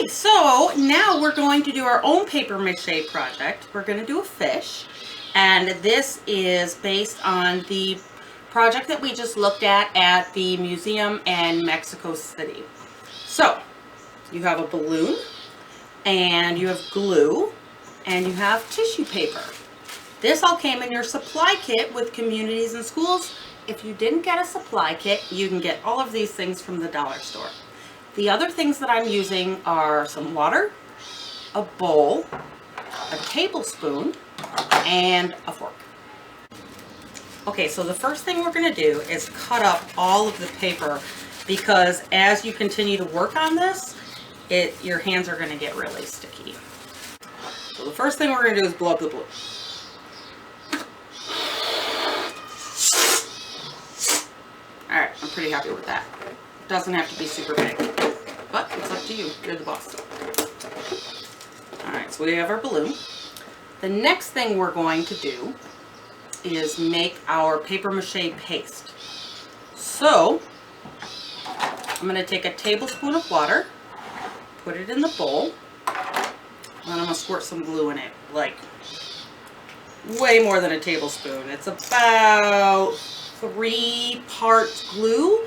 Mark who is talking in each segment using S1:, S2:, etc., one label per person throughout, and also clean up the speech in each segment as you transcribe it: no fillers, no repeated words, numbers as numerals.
S1: Okay, so now we're going to do our own paper mache project. We're going to do a fish, and this is based on the project that we just looked at the museum in Mexico City. So you have a balloon, and you have glue, and you have tissue paper. This all came in your supply kit with communities and schools. If you didn't get a supply kit, you can get all of these things from the dollar store. The other things that I'm using are some water, a bowl, a tablespoon, and a fork. Okay, so the first thing we're going to do is cut up all of the paper, because as you continue to work on this, your hands are going to get really sticky. So the first thing we're going to do is blow up the glue. Alright, I'm pretty happy with that. It doesn't have to be super big, but it's up to you. You're the boss. Alright, so we have our balloon. The next thing we're going to do is make our paper mache paste. So, I'm going to take a tablespoon of water, put it in the bowl, and I'm going to squirt some glue in it, like way more than a tablespoon. It's about 3 parts glue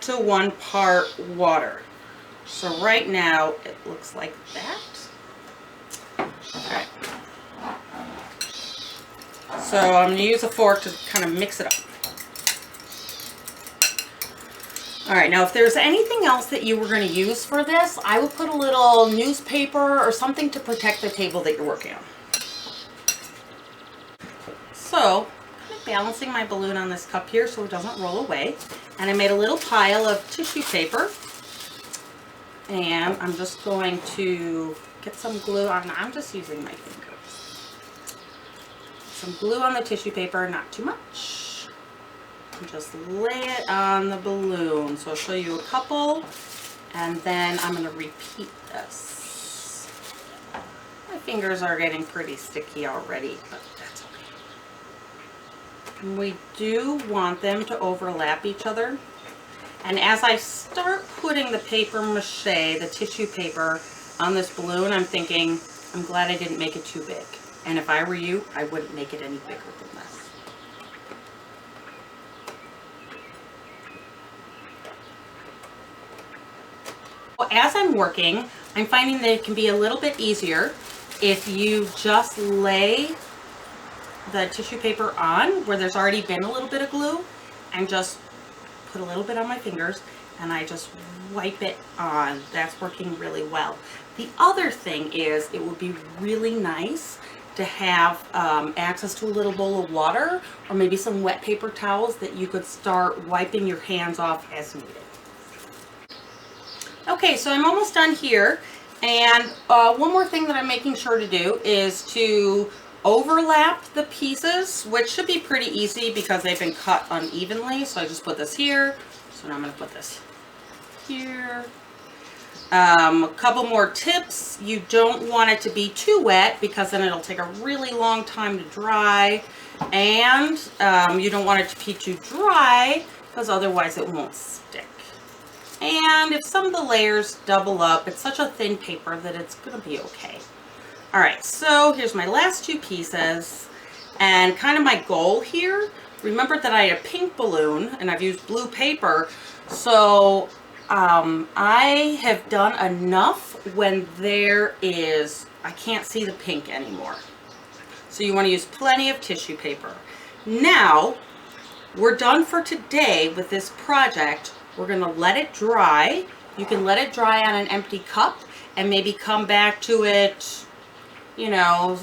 S1: to 1 part water. So right now it looks like that. Okay. So I'm going to use a fork to kind of mix it up. Alright, now if there's anything else that you were going to use for this, I would put a little newspaper or something to protect the table that you're working on. So, I'm balancing my balloon on this cup here so it doesn't roll away. And I made a little pile of tissue paper. And I'm just going to get some glue on. I'm just using my fingers. Some glue on the tissue paper, not too much. And just lay it on the balloon. So I'll show you a couple, and then I'm going to repeat this. My fingers are getting pretty sticky already, but that's okay. And we do want them to overlap each other. And as I start putting the paper mache, the tissue paper, on this balloon, I'm thinking, I'm glad I didn't make it too big. And if I were you, I wouldn't make it any bigger than this. Well, as I'm working, I'm finding that it can be a little bit easier if you just lay the tissue paper on where there's already been a little bit of glue, and just put a little bit on my fingers and I just wipe it on. That's working really well. The other thing is, it would be really nice to have access to a little bowl of water or maybe some wet paper towels that you could start wiping your hands off as needed. Okay, so I'm almost done here, and one more thing that I'm making sure to do is to overlap the pieces, which should be pretty easy because they've been cut unevenly. So I just put this here, so now I'm going to put this here. A couple more tips: you don't want it to be too wet because then it'll take a really long time to dry, and you don't want it to be too dry because otherwise it won't stick. And if some of the layers double up, it's such a thin paper that it's going to be okay. Alright, so here's my last 2 pieces, and kind of my goal here, remember that I had a pink balloon and I've used blue paper, so I have done enough when there is, I can't see the pink anymore. So you want to use plenty of tissue paper. Now, we're done for today with this project. We're going to let it dry. You can let it dry on an empty cup and maybe come back to it, you know,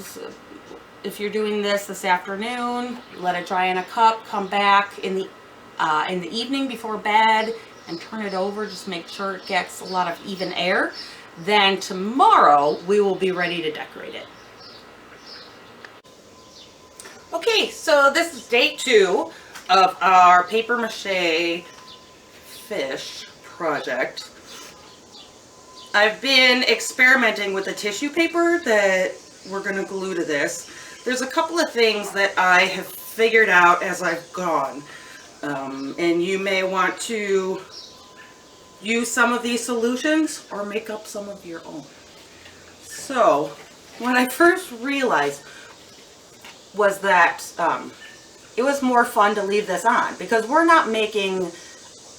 S1: if you're doing this afternoon, let it dry in a cup, come back in the evening before bed and turn it over. Just make sure it gets a lot of even air. Then tomorrow we will be ready to decorate it. Okay, so this is day 2 of our paper mache fish project. I've been experimenting with the tissue paper that we're going to glue to this. There's a couple of things that I have figured out as I've gone, and you may want to use some of these solutions or make up some of your own. So what I first realized was that it was more fun to leave this on because we're not making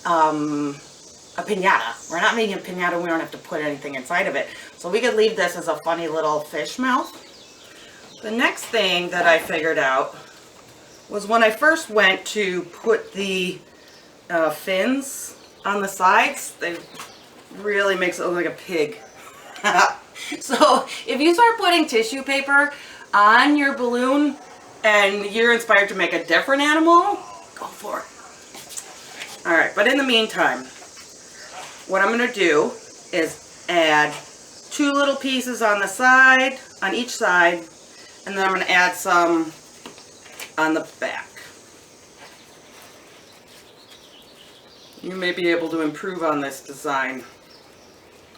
S1: a piñata. We're not making a piñata. We don't have to put anything inside of it. So we could leave this as a funny little fish mouth. The next thing that I figured out was when I first went to put the fins on the sides, they really makes it look like a pig. So if you start putting tissue paper on your balloon and you're inspired to make a different animal, go for it. All right, but in the meantime, what I'm going to do is add 2 little pieces on the side, on each side, and then I'm going to add some on the back. You may be able to improve on this design.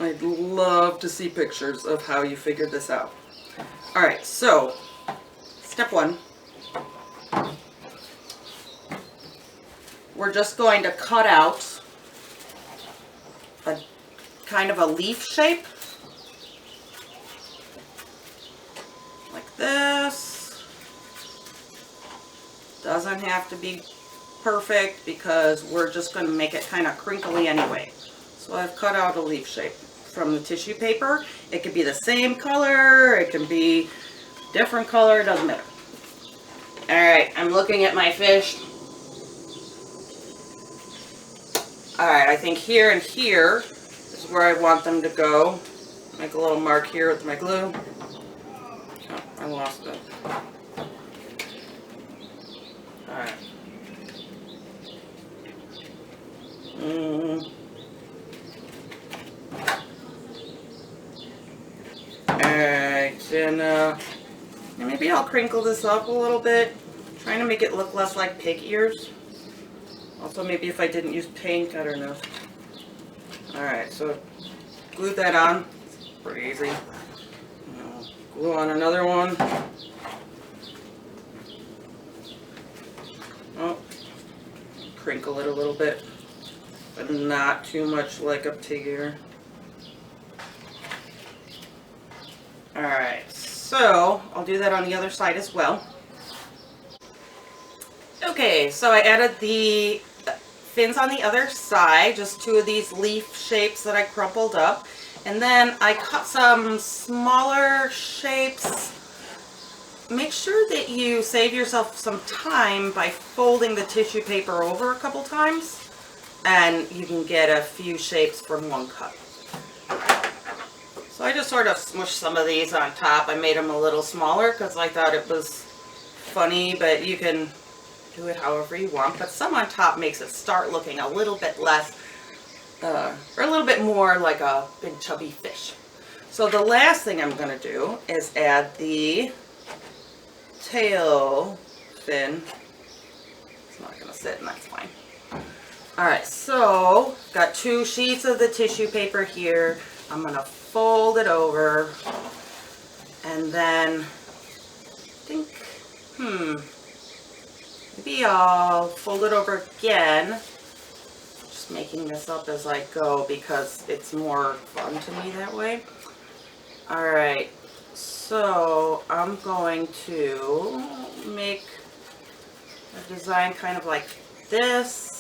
S1: I'd love to see pictures of how you figured this out. All right, so step 1. We're just going to cut out a kind of a leaf shape. Like this. Doesn't have to be perfect because we're just going to make it kind of crinkly anyway. So I've cut out a leaf shape from the tissue paper. It could be the same color, it can be different color, it doesn't matter. Alright, I'm looking at my fish. Alright, I think here and here is where I want them to go. Make a little mark here with my glue. Oh, I lost it. Alright. Alright, and maybe I'll crinkle this up a little bit, trying to make it look less like pig ears. Also, maybe if I didn't use paint, I don't know. Alright, so glue that on. Pretty easy. Glue on another one. Oh, crinkle it a little bit, but not too much like a pig ear. Alright, so I'll do that on the other side as well. Okay, so I added the fins on the other side, just 2 of these leaf shapes that I crumpled up. And then I cut some smaller shapes. Make sure that you save yourself some time by folding the tissue paper over a couple times, and you can get a few shapes from one cut. So I just sort of smushed some of these on top. I made them a little smaller because I thought it was funny, but you can do it however you want. But some on top makes it start looking a little bit less, or a little bit more like a big chubby fish. So the last thing I'm going to do is add the tail fin. It's not going to sit, and that's fine. Alright, so got 2 sheets of the tissue paper here. I'm going to fold it over, and then I think, maybe I'll fold it over again. Just making this up as I go because it's more fun to me that way. Alright, so I'm going to make a design kind of like this.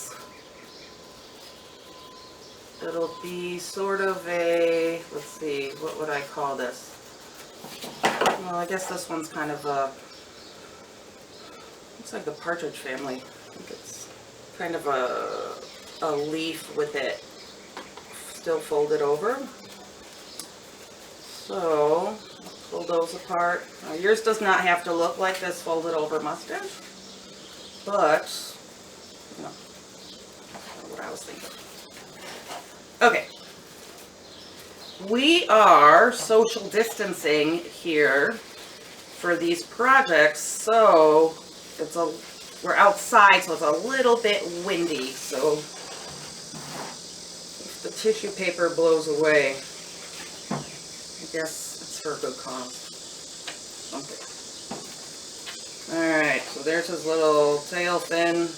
S1: It'll be sort of a, let's see, what would I call this? Well, I guess this one's kind of a, looks like the partridge family. I think it's kind of a leaf with it still folded over. So, pull those apart. Now, yours does not have to look like this folded over mustache, but, you know, that's what I was thinking. Okay, we are social distancing here for these projects, so we're outside, so it's a little bit windy, so if the tissue paper blows away, I guess it's for a good cause. Okay. Alright, so there's his little tail fin.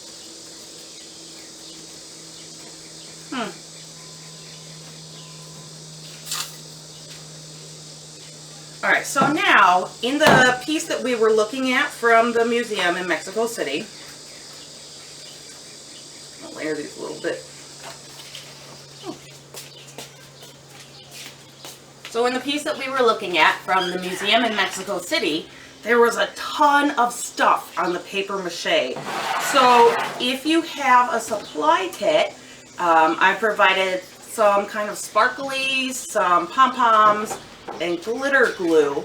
S1: All right, so now in the piece that we were looking at from the museum in Mexico City, I'll layer these a little bit. So in the piece that we were looking at from the museum in Mexico City, there was a ton of stuff on the paper mache. So if you have a supply kit, I provided some kind of sparklies, some pom-poms, and glitter glue.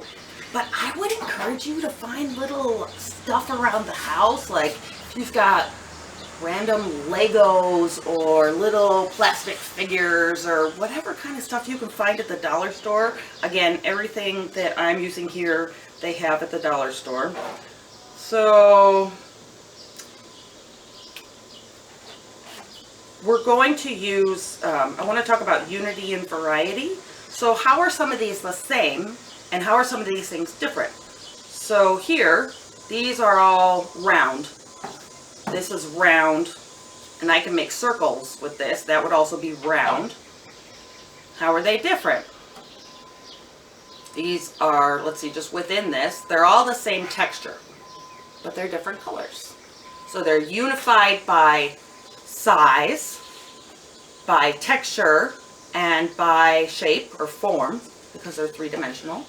S1: But I would encourage you to find little stuff around the house, like if you've got random Legos or little plastic figures or whatever kind of stuff you can find at the dollar store. Again, everything that I'm using here, they have at the dollar store. So we're going to use, I want to talk about unity and variety. So how are some of these the same and how are some of these things different? So here, these are all round. This is round, and I can make circles with this. That would also be round. How are they different? These are, let's see, just within this, they're all the same texture, but they're different colors. So they're unified by size, by texture, and by shape or form, because they're three-dimensional,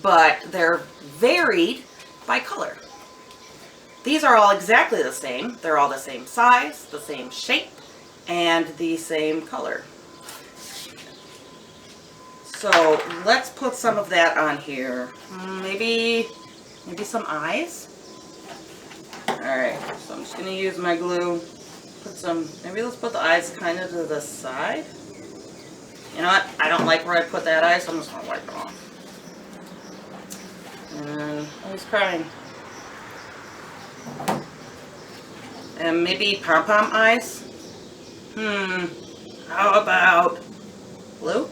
S1: but they're varied by color. These are all exactly the same. They're all the same size, the same shape, and the same color. So let's put some of that on here. Maybe some eyes. All right, so I'm just gonna use my glue. Put some, maybe let's put the eyes kind of to the side. You know what? I don't like where I put that eye, so I'm just gonna wipe it off. And oh, he's crying. And maybe pom-pom eyes. How about blue?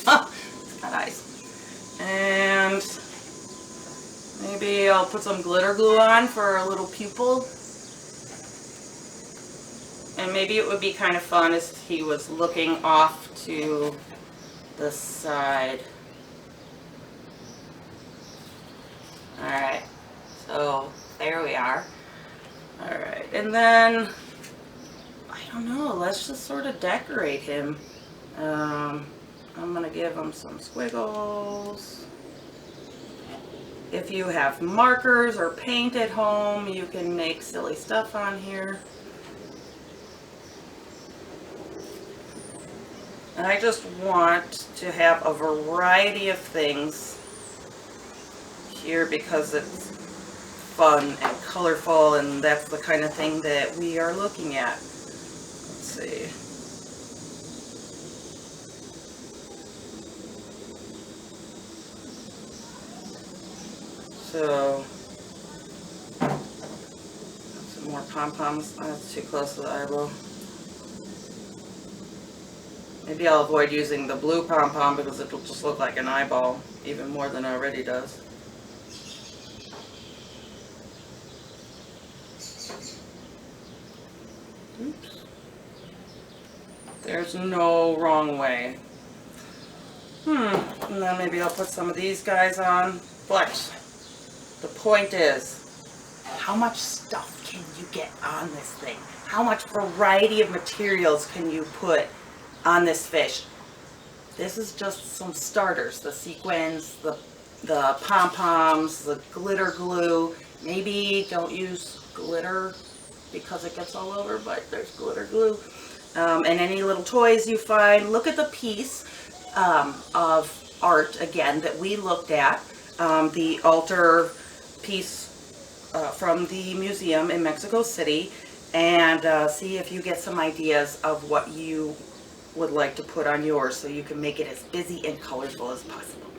S1: Oh, it's got eyes. And maybe I'll put some glitter glue on for a little pupil. And maybe it would be kind of fun if he was looking off to the side. Alright, so there we are. Alright, and then, I don't know, let's just sort of decorate him. I'm going to give him some squiggles. If you have markers or paint at home, you can make silly stuff on here. And I just want to have a variety of things here because it's fun and colorful, and that's the kind of thing that we are looking at. Let's see. So, some more pom-poms. That's too close to the eyeball. Maybe I'll avoid using the blue pom-pom because it'll just look like an eyeball even more than it already does. Oops. There's no wrong way. And then maybe I'll put some of these guys on. But the point is, how much stuff can you get on this thing? How much variety of materials can you put on this fish? This is just some starters. The sequins, the pom-poms, the glitter glue. Maybe don't use glitter because it gets all over, but there's glitter glue. And any little toys you find. Look at the piece of art, again, that we looked at. The altar piece from the museum in Mexico City. And see if you get some ideas of what you would like to put on yours so you can make it as busy and colorful as possible.